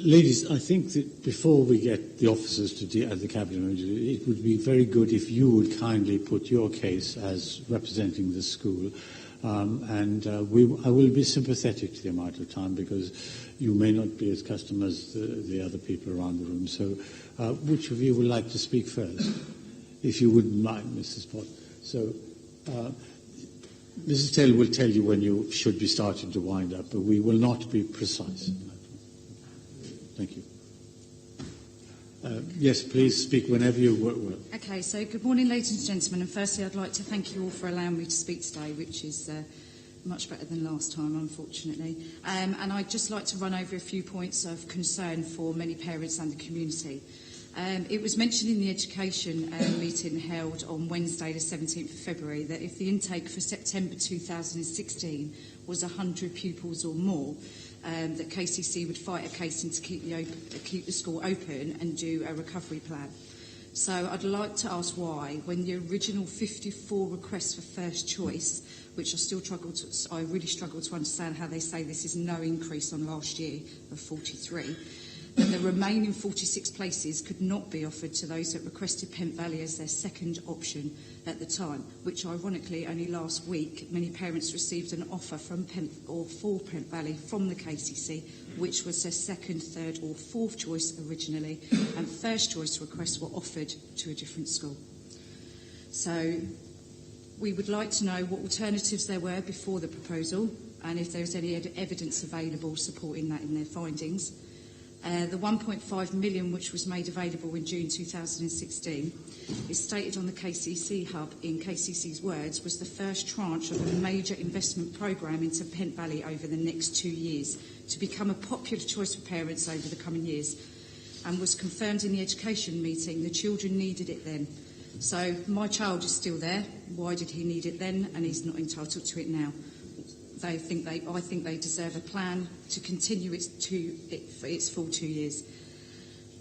Ladies, I think that before we get the officers to the cabinet, it would be very good if you would kindly put your case as representing the school, and I will be sympathetic to the amount of time because you may not be as custom as the other people around the room. So, which of you would like to speak first, if you wouldn't mind, Mrs. Pott? So, Mrs. Taylor will tell you when you should be starting to wind up, but we will not be precise. Thank you. Yes, please speak whenever you will. Okay, so good morning, ladies and gentlemen, and firstly I'd like to thank you all for allowing me to speak today, which is much better than last time, unfortunately. And I'd just like to run over a few points of concern for many parents and the community. It was mentioned in the education meeting held on Wednesday the 17th of February that if the intake for September 2016 was 100 pupils or more, that KCC would fight a case in to keep the school open and do a recovery plan. So I'd like to ask why, when the original 54 requests for first choice, which I really struggle to understand how they say this is no increase on last year of 43, that the remaining 46 places could not be offered to those that requested Pent Valley as their second option at the time, which ironically only last week many parents received an offer from for Pent Valley from the KCC, which was their second, third or fourth choice originally, and first choice requests were offered to a different school. So we would like to know what alternatives there were before the proposal and if there is any evidence available supporting that in their findings. The 1.5 million which was made available in June 2016 is stated on the KCC hub, in KCC's words, was the first tranche of a major investment programme into Pent Valley over the next 2 years to become a popular choice for parents over the coming years, and was confirmed in the education meeting. The children needed it then. So my child is still there. Why did he need it then and he's not entitled to it now? I think they deserve a plan to continue for its full 2 years.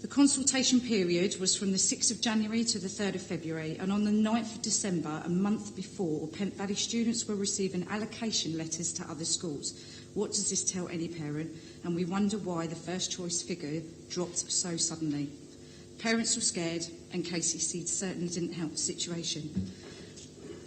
The consultation period was from the 6th of January to the 3rd of February, and on the 9th of December, a month before, Pent Valley students were receiving allocation letters to other schools. What does this tell any parent? And we wonder why the first choice figure dropped so suddenly. Parents were scared, and KCC certainly didn't help the situation.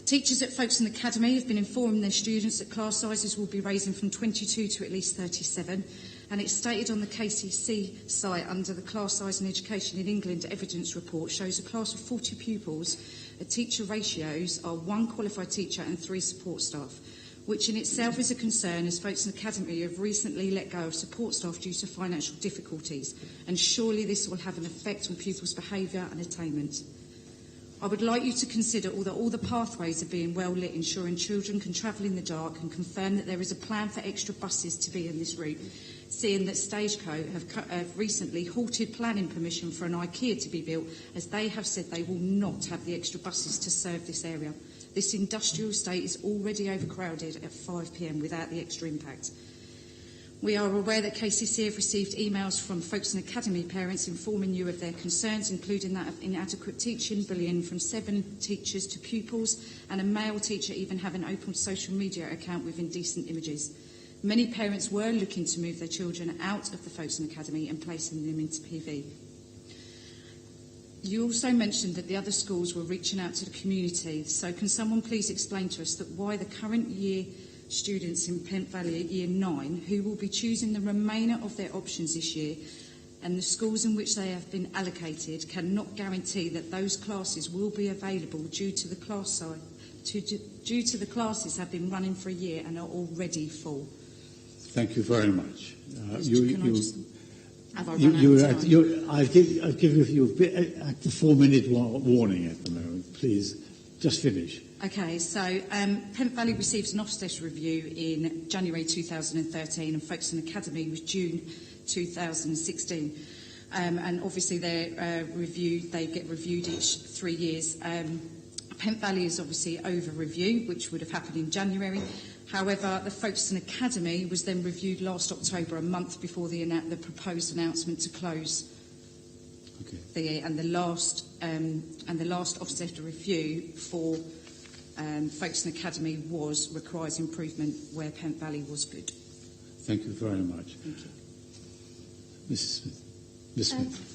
Teachers at Folkestone Academy have been informing their students that class sizes will be raising from 22 to at least 37, and it's stated on the KCC site under the Class Size in Education in England evidence report shows a class of 40 pupils. The teacher ratios are 1 qualified teacher and 3 support staff, which in itself is a concern as Folkestone Academy have recently let go of support staff due to financial difficulties, and surely this will have an effect on pupils' behaviour and attainment. I would like you to consider that all the pathways are being well lit, ensuring children can travel in the dark, and confirm that there is a plan for extra buses to be in this route, seeing that Stagecoach have recently halted planning permission for an IKEA to be built, as they have said they will not have the extra buses to serve this area. This industrial estate is already overcrowded at 5 p.m. without the extra impact. We are aware that KCC have received emails from Folkestone Academy parents informing you of their concerns, including that of inadequate teaching, bullying from 7 teachers to pupils, and a male teacher even having opened a social media account with indecent images. Many parents were looking to move their children out of the Folkestone Academy and placing them into PV. You also mentioned that the other schools were reaching out to the community, so can someone please explain to us that why the current year students in Pent Valley at Year 9, who will be choosing the remainder of their options this year, and the schools in which they have been allocated cannot guarantee that those classes will be available due to the classes have been running for a year and are already full. Thank you very much. I've given you a 4-minute warning at the moment. Please, just finish. Okay, so Pent Valley received an Ofsted review in January 2013 and Folkestone Academy was June 2016. And obviously they get reviewed each 3 years. Pent Valley is obviously over review, which would have happened in January. However, the Folkestone Academy was then reviewed last October, a month before the proposed announcement to close. Okay. The last Ofsted review for Folkestone Academy requires improvement where Pent Valley was good. Thank you very much. Thank you. Mrs. Smith. Ms. Smith.